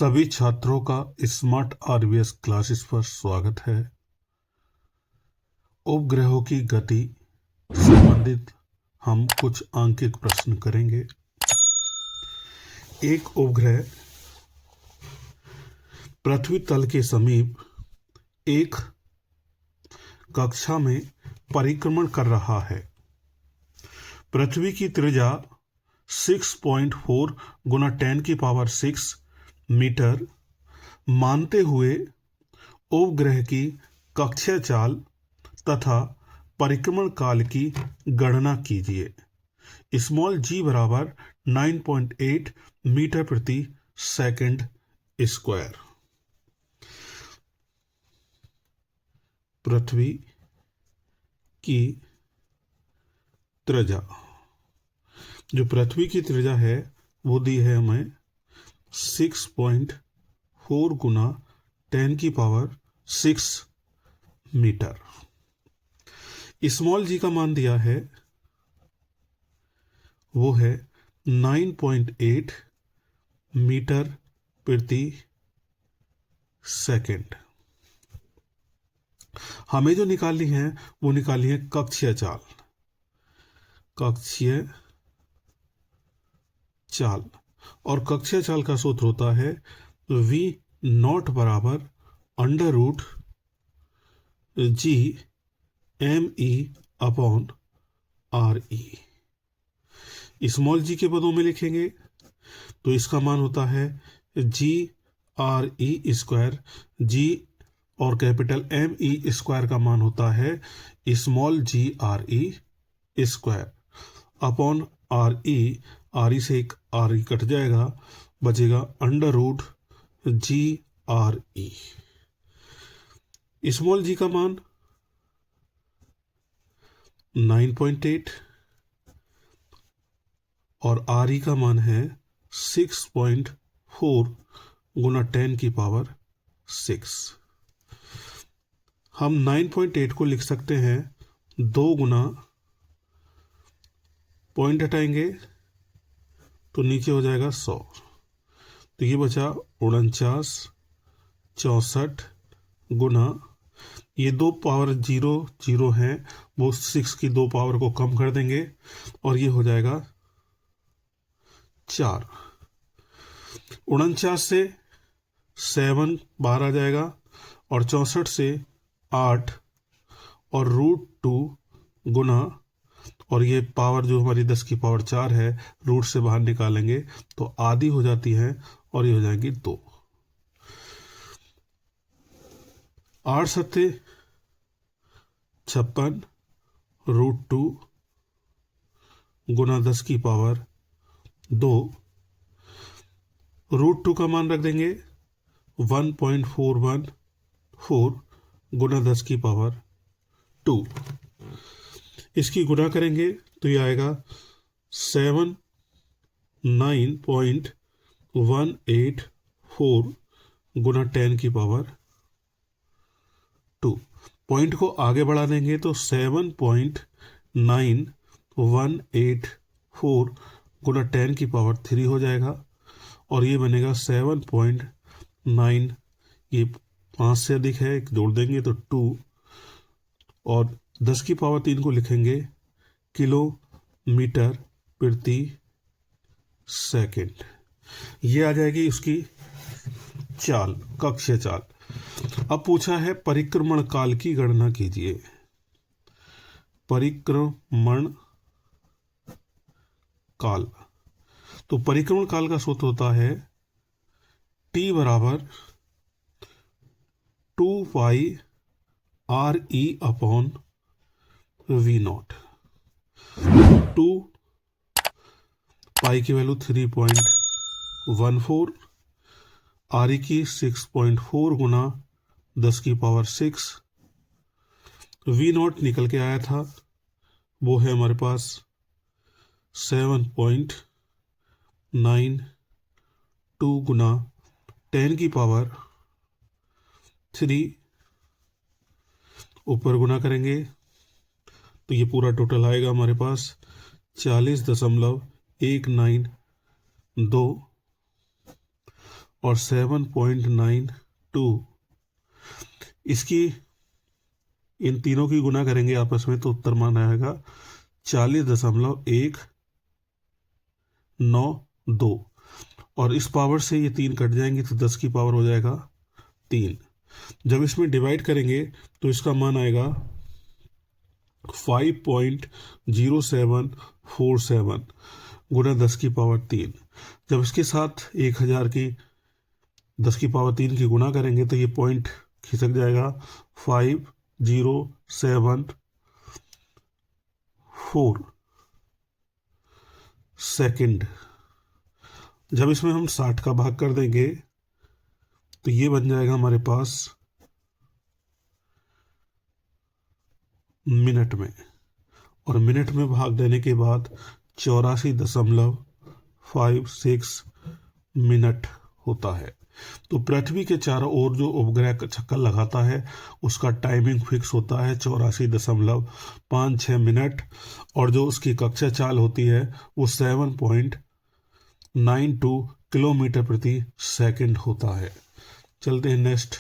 सभी छात्रों का स्मार्ट आरबीएस क्लासेस पर स्वागत है। उपग्रहों की गति संबंधित हम कुछ आंकिक प्रश्न करेंगे। एक उपग्रह पृथ्वी तल के समीप एक कक्षा में परिक्रमण कर रहा है। पृथ्वी की त्रिज्या 6.4 गुना 10⁶ मीटर मानते हुए उपग्रह की कक्षीय चाल तथा परिक्रमण काल की गणना कीजिए। स्मॉल जी बराबर 9.8 मीटर प्रति सेकंड स्क्वायर। पृथ्वी की त्रिज्या, जो पृथ्वी की त्रिज्या है वो दी है हमें 6.4 गुना 10⁶ मीटर। स्मॉल जी का मान दिया है वो है 9.8 मीटर प्रति सेकंड। हमें जो निकालनी है वो निकालनी है कक्षीय चाल। कक्षीय चाल और कक्षीय चाल का सूत्र होता है V0 बराबर √ G ME upon RE। Small g के पदों में लिखेंगे तो इसका मान होता है GRE स्क्वायर। G और कैपिटल ME स्क्वायर का मान होता है small GRE square upon RE से एक RE कट जाएगा, बचेगा √ GRE। स्मॉल जी का मान 9.8 और RE का मान है 6.4 गुना 10⁶। हम 9.8 को लिख सकते हैं 2 गुना, पॉइंट हटाएंगे तो नीचे हो जाएगा 100, तो ये बचा 49 64 गुना, ये 2 पावर 0 0 हैं, वो 6 की 2 पावर को कम कर देंगे और ये हो जाएगा 4। 49 से 7 बाहर आ जाएगा और 64 से 8 और √2 गुना, और ये पावर जो हमारी 10 की पावर 4 है रूट से बाहर निकालेंगे तो आधी हो जाती है और ये हो जाएंगी 2। 8 सत्ते 56 √2 गुना 10 की पावर 2, √2 का मान रख देंगे 1.414 गुना 10 की पावर 2। इसकी गुणा करेंगे तो ये आएगा 79.184 गुना 10 की पावर 2। पॉइंट को आगे बढ़ा देंगे तो 7.9184 गुना 10 की पावर 3 हो जाएगा और ये बनेगा 7.9, ये 5 से अधिक है, एक जोड़ देंगे तो 2 और 10 की पावर 3 को लिखेंगे किलोमीटर प्रति सेकंड। ये आ जाएगी उसकी चाल, कक्षीय चाल। अब पूछा है परिक्रमण काल की गणना कीजिए। परिक्रमण काल, तो परिक्रमण काल का सूत्र होता है T बराबर 2πRE अपॉन V0। 2 पाई की वैल्यू 3.14, RE की 6.4 गुना 10 की पावर 6, V0 निकल के आया था वो है हमारे पास 7.92 गुना 10 की पावर 3, ऊपर गुना करेंगे तो ये पूरा टोटल आएगा हमारे पास 40.192 और 7.92। इसकी इन तीनों की गुना करेंगे आपस में तो उत्तर मान आएगा 40.192। और इस पावर से ये 3 कट जाएंगे तो 10 की पावर हो जाएगा 3। जब इसमें डिवाइड करेंगे तो इसका मान आएगा 5.0747 गुना 10 की पावर 3। जब इसके साथ 1000 की 10 की पावर 3 की गुना करेंगे तो ये पॉइंट खिसक जाएगा 5.074 सेकंड। जब इसमें हम 60 का भाग कर देंगे तो ये बन जाएगा हमारे पास मिनट में, और मिनट में भाग देने के बाद 84.56 मिनट होता है। तो पृथ्वी के चारों ओर जो उपग्रह का चक्कर लगाता है उसका टाइमिंग फिक्स होता है 84.56 मिनट, और जो उसकी कक्षा चाल होती है वो 7.92 किलोमीटर प्रति सेकंड होता है। चलते हैं नेक्स्ट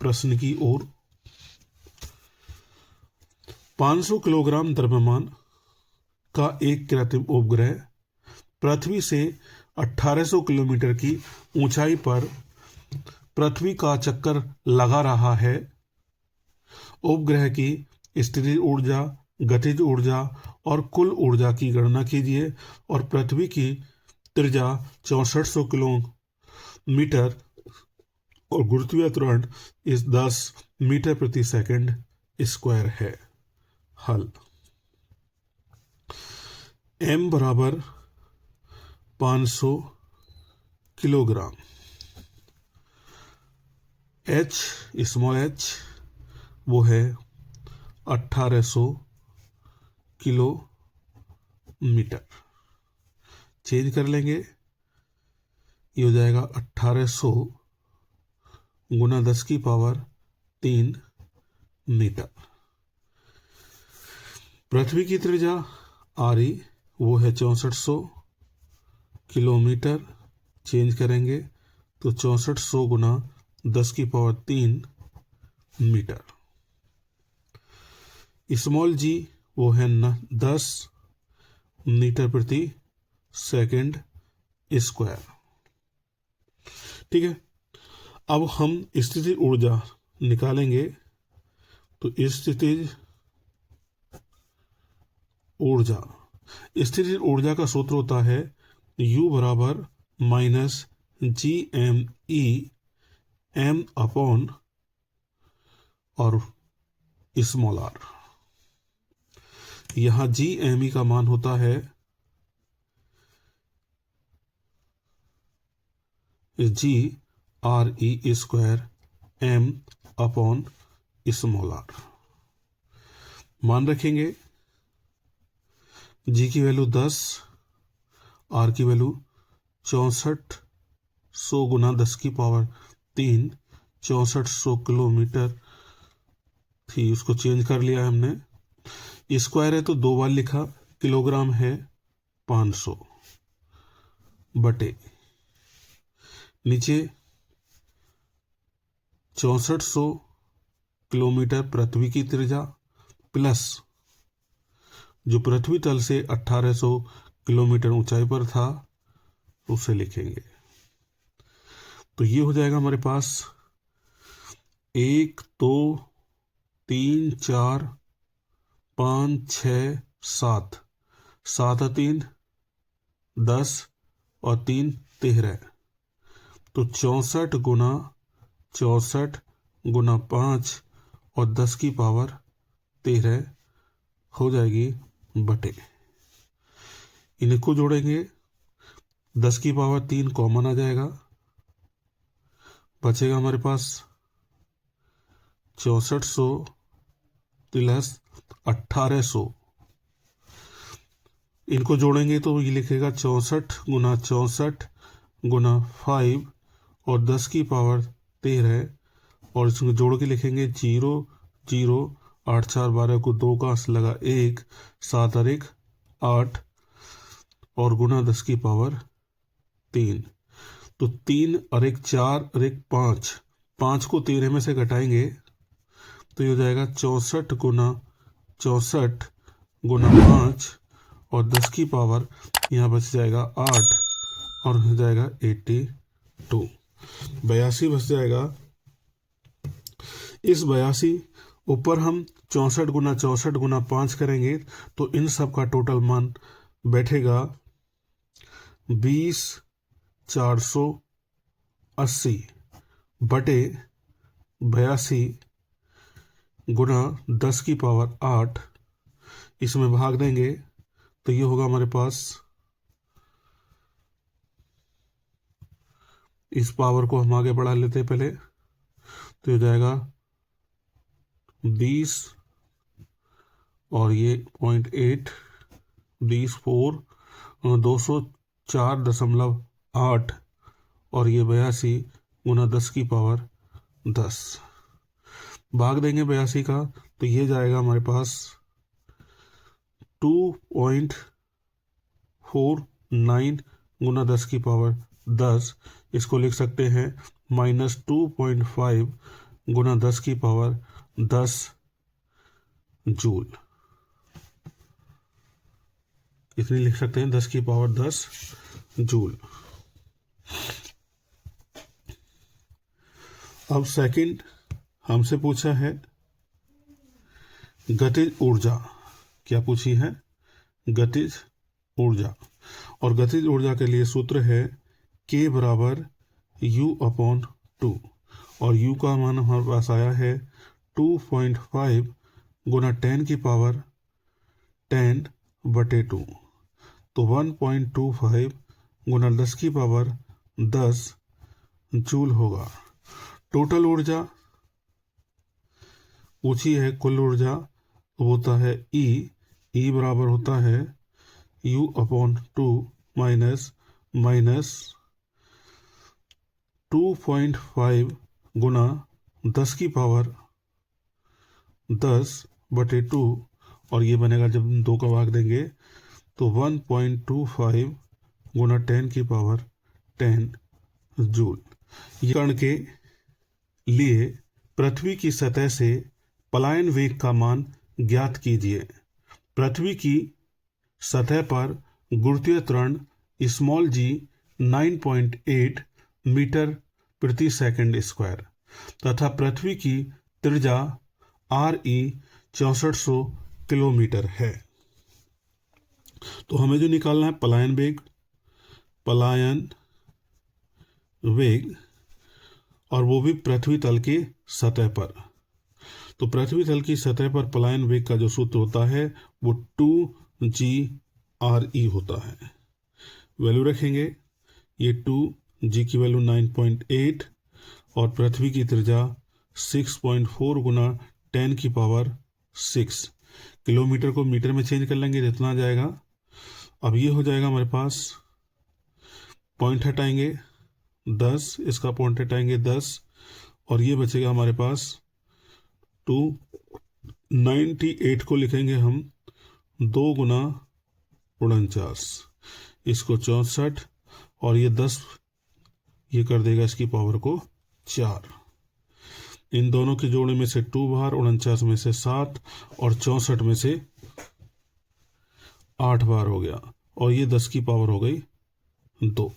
प्रश्न की ओर। 500 किलोग्राम द्रव्यमान का एक कृत्रिम उपग्रह पृथ्वी से 1800 किलोमीटर की ऊंचाई पर पृथ्वी का चक्कर लगा रहा है। उपग्रह की स्थितिज ऊर्जा, गतिज ऊर्जा और कुल ऊर्जा की गणना कीजिए, और पृथ्वी की त्रिज्या 6400 किलोमीटर और गुरुत्वीय त्वरण इस 10 मीटर प्रति सेकंड स्क्वायर है। हल। m बराबर 500 किलोग्राम, h स्मॉल h वो है 1800 किलोमीटर। चेंज कर लेंगे, ये हो जाएगा 1800 गुना 10 की पावर 3 मीटर। पृथ्वी की त्रिज्या आरी वो है 6400 किलोमीटर। चेंज करेंगे तो 6400 गुना 10 की पावर 3 मीटर। स्मॉल जी वो है 10 मीटर प्रति सेकंड स्क्वायर। ठीक है, अब हम स्थितिज ऊर्जा निकालेंगे। तो स्थितिज ऊर्जा का सूत्र होता है U बराबर माइनस GME M अपॉन और स्मॉल r। यहां GME का मान होता है GRE square M upon small r। मान रखेंगे, G की वैल्यू 10, R की वैल्यू 6400 गुना 10 की पावर 3, 6400 किलोमीटर थी, उसको चेंज कर लिया हमने। स्क्वायर है तो 2 बार लिखा, किलोग्राम है 500 बटे नीचे 6400 किलोमीटर पृथ्वी की त्रिज्या प्लस जो पृथ्वी तल से 1800 किलोमीटर ऊंचाई पर था उसे लिखेंगे। तो ये हो जाएगा हमारे पास 1 2 3 4 5 6 7 7 3 10 और 3 13। तो 64 गुना 5 और 10 की पावर 13 हो जाएगी बटे। इनको जोड़ेंगे, 10 की पावर 3 कॉमन आ जाएगा, बचेगा हमारे पास 6400 प्लस 1800। इनको जोड़ेंगे तो ये लिखेगा 64 गुना 5 और 10 की पावर 13, और इसको जोड़ के लिखेंगे 0 0 8 4 12 को 2 का अंश लगा 1 7 और 1 8 और गुना 10 की पावर 3। तो 3 और एक 4 और एक 5, 5 को 13 में से घटाएंगे तो ये हो जाएगा 64 गुना 64 गुना 5 और 10 की पावर यहाँ बच जाएगा 8 और हो जाएगा 82, 82 बच जाएगा। इस 82 ऊपर हम 64 गुना 5 करेंगे तो इन सब का टोटल मान बैठेगा 20,480 बटे 82 गुना 10 की पावर 8, इसमें भाग देंगे तो ये होगा हमारे पास, इस पावर को हम आगे बढ़ा लेते हैं पहले, तो ये हो जाएगा 20 और ये 0.8, 20 4 204.8 और ये 82 गुना 10 की पावर 10, भाग देंगे 82 का तो ये जाएगा हमारे पास 2.49 गुना 10 की पावर 10, इसको लिख सकते हैं -2.5 गुना 10 की पावर 10 जूल, इतनी लिख सकते हैं 10 की पावर 10 जूल। अब सेकंड हमसे पूछा है गतिज ऊर्जा, क्या पूछी है? गतिज ऊर्जा, और गतिज ऊर्जा के लिए सूत्र है K बराबर U/2 और U का मान हमारे पास आया है 2.5 गुना 10 की पावर 10/2, तो 1.25 गुना 10 की पावर 10 जूल होगा। टोटल ऊर्जा पूछी है, कुल ऊर्जा तो होता है E बराबर होता है U/2 माइनस 2.5 गुना 10 की पावर 10/2 और ये बनेगा जब हम 2 का भाग देंगे तो 1.25 गुना 10 की पावर 10 जूल। ये कण के लिए पृथ्वी की सतह से पलायन वेग का मान ज्ञात कीजिए। पृथ्वी की सतह पर गुरुत्वीय त्वरण स्मॉल g 9.8 मीटर प्रति सेकंड स्क्वायर तथा पृथ्वी की त्रिज्या RE 6400 किलोमीटर है। तो हमें जो निकालना है पलायन वेग और वो भी पृथ्वी तल की सतह पर। तो पृथ्वी तल की सतह पर पलायन वेग का जो सूत्र होता है वो 2g/RE होता है। वैल्यू रखेंगे, ये 2g की वैल्यू 9.8 और पृथ्वी की त्रिज्या 6.4 गुना 10 की पावर 6, किलोमीटर को मीटर में चेंज कर लेंगे जितना आ जाएगा। अब ये हो जाएगा हमारे पास, पॉइंट हटाएंगे 10, इसका पॉइंट हटाएंगे 10 और ये बचेगा हमारे पास 298 को लिखेंगे हम 2 गुना 49, इसको 64 और ये 10 ये कर देगा इसकी पावर को 4। इन दोनों के जोड़े में से 2 बाहर, 49 में से 7 और 64 में से 8 बार हो गया और ये 10 की पावर हो गई 2।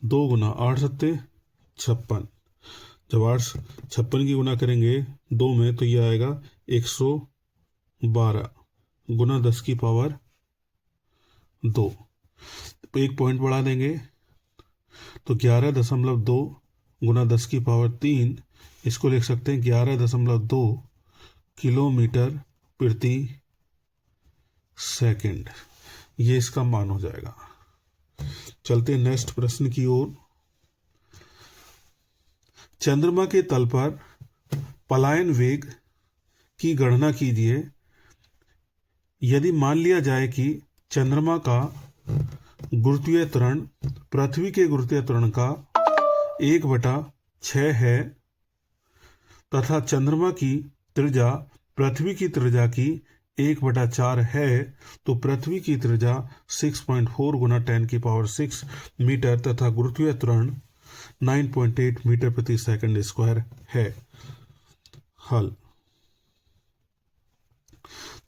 2 गुना 8 सत्ते 56, जब 8 56 की गुना करेंगे 2 में तो ये आएगा 112 गुना 10 की पावर 2। एक पॉइंट बढ़ा देंगे तो 11.2 गुना 10 की पावर 3, इसको लिख सकते हैं 11.2 किलोमीटर प्रति सेकंड, ये इसका मान हो जाएगा। चलते हैं नेक्स्ट प्रश्न की ओर। चंद्रमा के तल पर पलायन वेग की गणना कीजिए। यदि मान लिया जाए कि चंद्रमा का गुरुत्वीय त्वरण पृथ्वी के गुरुत्वीय त्वरण का 1/6 है तथा चंद्रमा की त्रिज्या पृथ्वी की त्रिज्या की 1/4 है तो पृथ्वी की त्रिज्या 6.4 गुना 10⁶ मीटर तथा गुरुत्वीय त्वरण 9.8 मीटर प्रति सेकंड स्क्वायर है। हल।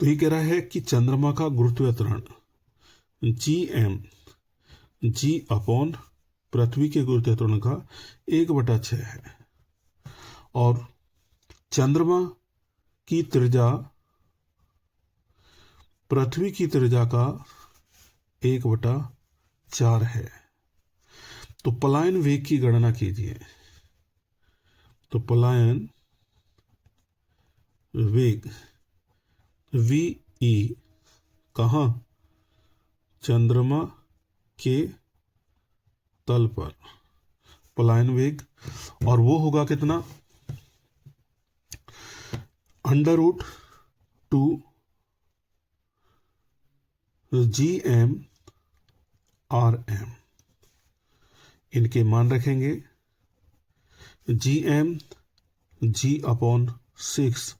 तो ये कह रहा है कि चंद्रमा का गुरुत्वीय त्वरण जी अपॉन पृथ्वी के गुरुत्वीय त्वरण का 1/6 है और चंद्रमा की त्रिज्या पृथ्वी की त्रिज्या का 1/4 है। तो पलायन वेग की गणना कीजिए। तो पलायन वेग VE कहाँ? चंद्रमा के तल पर पलायन वेग, और वो होगा कितना? √2 GM/RM। इनके मान रखेंगे। GM G/6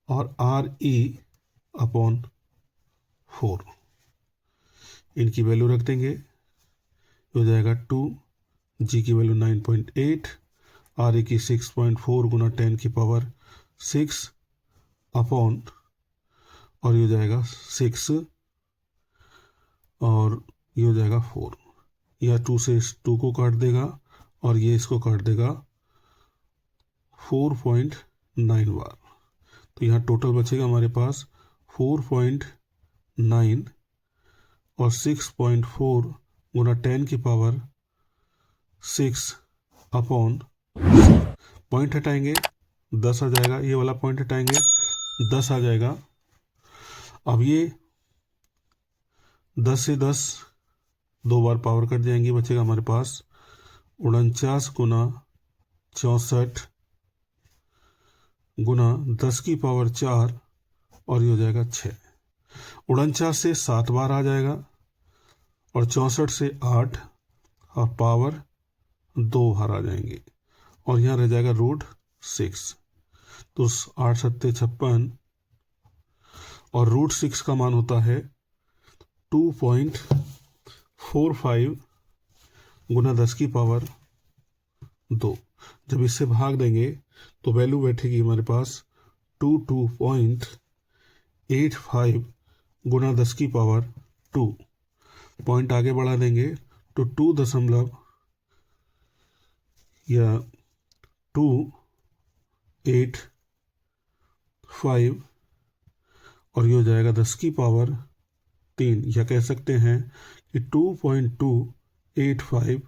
और RE/4। इनकी वैल्यू रख देंगे। हो जाएगा 2, G की वैल्यू 9.8, RE की 6.4 गुना 10⁶ अपॉन, और ये हो जाएगा 6 और ये हो जाएगा 4। यह 2 से 2 को काट देगा और ये इसको काट देगा 4.9 बार। तो यहाँ टोटल बचेगा हमारे पास 4.9 और 6.4 गुना 10⁶ अपॉन, पॉइंट हटाएंगे 10 आ जाएगा, ये वाला पॉइंट हटाएंगे 10 आ जाएगा। अब ये 10 से 10 2 बार पावर कट जाएंगी, बचेगा हमारे पास 49 गुना 64 गुना 10⁴ और ये हो जाएगा 6। 49 से 7 बार आ जाएगा और 64 से 8 और पावर 2 बार आ जाएंगे और यहाँ रह जाएगा √6। तो 8 सत्ते 56 और √6 का मान होता है 2.45 गुना 10⁻²। जब इससे भाग देंगे तो वैल्यू बैठेगी हमारे पास 22.85 गुना 10⁻²। पॉइंट आगे बढ़ा देंगे तो 2.85 और ये हो जाएगा 10⁻3, या कह सकते हैं कि 2.285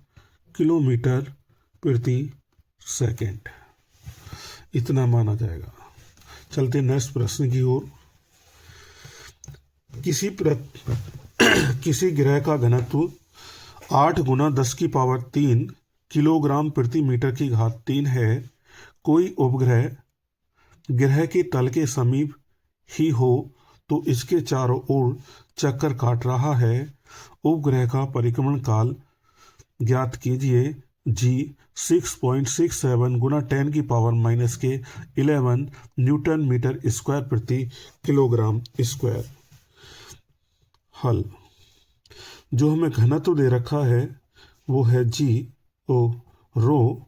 किलोमीटर प्रति सेकंड, इतना माना जाएगा। चलते नेक्स्ट प्रश्न की ओर। किसी ग्रह का घनत्व 8 गुना 10⁻3 किलोग्राम प्रति मीटर की घात 3 है। कोई उपग्रह ग्रह के तल के समीप ही हो तो इसके चारों ओर चक्कर काट रहा है। उपग्रह का परिक्रमण काल ज्ञात कीजिए। G 6.67 गुना 10⁻⁻11 न्यूटन मीटर स्क्वायर प्रति किलोग्राम स्क्वायर। हल। जो हमें घनत्व दे रखा है वो है रो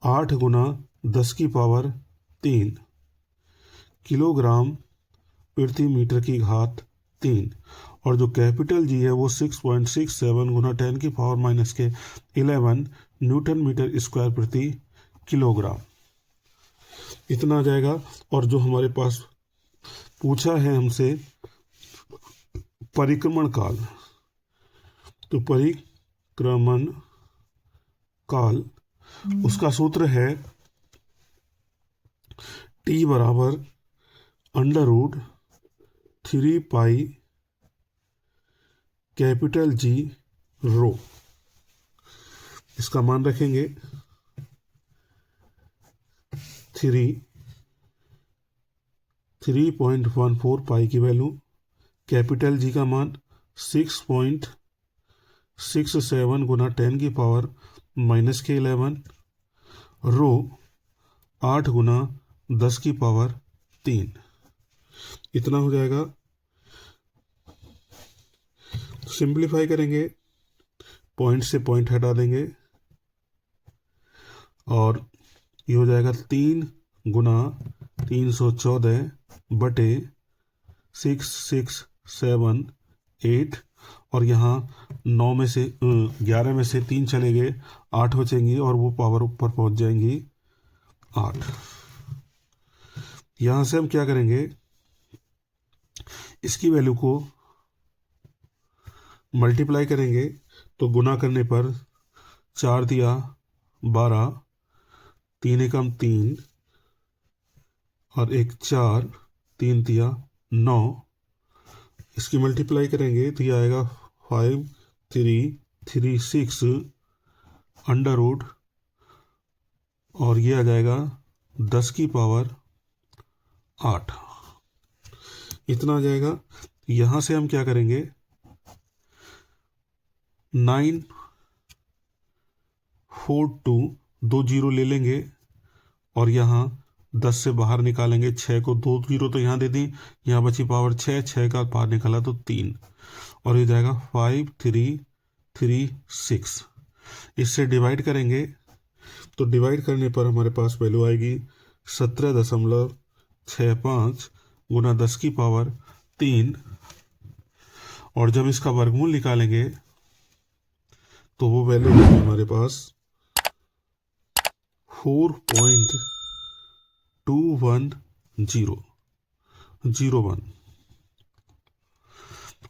8 गुना 10⁻3 किलोग्राम प्रति मीटर की घात 3, और जो कैपिटल G है वो 6.67 गुना 10⁻11 न्यूटन मीटर स्क्वायर प्रति किलोग्राम, इतना आ जाएगा। और जो हमारे पास पूछा है हमसे परिक्रमण काल, तो परिक्रमण काल उसका सूत्र है T = √3 पाई कैपिटल G रो। इसका मान रखेंगे 3.14 पाई की वैल्यू, कैपिटल G का मान 6.67 गुना 10⁻⁻11 रो 8 गुना 10⁻3। इतना हो जाएगा। सिंप्लीफाई करेंगे, पॉइंट से पॉइंट हटा देंगे और ये हो जाएगा 3 गुना 314 बटे 6678। और यहाँ 9 में से 11 में से 3 चले गए, 8 बचेंगी और वो पावर ऊपर पहुंच जाएंगी 8। यहाँ से हम क्या करेंगे, इसकी वैल्यू को मल्टीप्लाई करेंगे तो गुना करने पर 4 दिया 12, 3 एकम 3 और 1 4, 3 दिया 9। इसकी मल्टीप्लाई करेंगे तो ये आएगा 5336 अंडर रूट और ये आ जाएगा 10 की पावर 8। इतना आ जाएगा। यहाँ से हम क्या करेंगे, 942 दो जीरो ले लेंगे और यहाँ 10 से बाहर निकालेंगे 6 को, 2 जीरो तो यहाँ दे दी, यहाँ बची पावर 6, 6 का बाहर निकाला तो 3 और ये जाएगा 5336। इससे डिवाइड करेंगे तो डिवाइड करने पर हमारे पास वैल्यू आएगी 17.65 गुना 10 की पावर 3। और जब इसका वर्गमूल निकालेंगे तो वो वैल्यू होगी हमारे पास 4.2101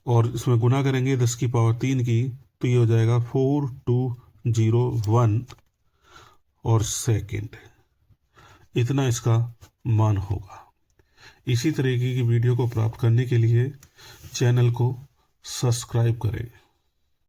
और इसमें गुना करेंगे 10 की पावर 3 की तो ये हो जाएगा 4201 और सेकंड। इतना इसका मान होगा। इसी तरीके की वीडियो को प्राप्त करने के लिए चैनल को सब्सक्राइब करें।